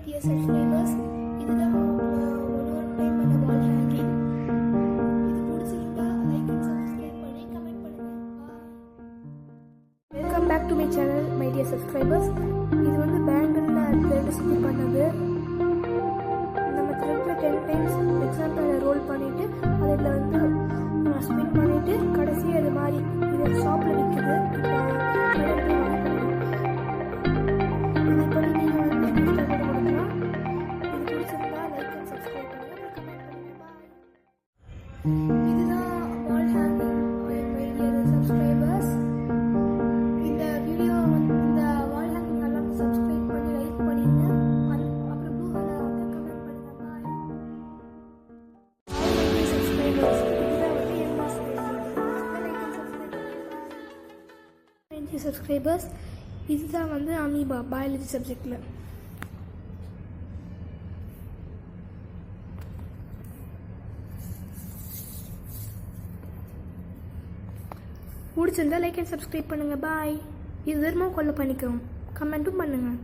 dear subscribers. இதுதான் ஒரு time பண்ண வால் ஹேங்கிங். இது பிடிச்சிருந்தா லைக் அண்ட் சப்ஸ்கிரைப் பண்ணி கமெண்ட் பண்ணுங்க. Welcome back to my channel my dear subscribers. இது வந்து பேங்கிள்ல த்ரெட் ஸ்டிச் பண்ணது. நம்ம த்ரெட்ல 10 டைம்ஸ் எக்ஸாம்பிள் ரோல் பண்ணிட்டு அதில் வந்து ஸ்பின் பண்ணிட்டு கடைசி அது மாதிரி இது ஷாப்ல விற்குது. இதுதான் வால் ஹேங்கிங் மை டியர் சப்ஸ்கிரைபர்ஸ். இந்த வீடியோ இந்த வால் ஹேங்கிங் எல்லாம் சப்ஸ்கிரைப் பண்ணி லைக் பண்ணிடுங்க. அப்புறம் ப்ளூ கலர் வந்து கமெண்ட் பண்ணுங்க. Bye my dear subscribers. இதுதான் வந்து என் மாஸ் சப்ஸ்கிரைபர்ஸ். இதுதான் வந்து அமீபா பயாலஜி சப்ஜெக்டில். பிடிச்சிருந்தா லைக் அண்ட் சப்ஸ்கிரைப் பண்ணுங்கள். பாய். இது தர்மம் கொள்ள பண்ணிக்கிறோம். கமெண்ட்டும் பண்ணுங்கள்.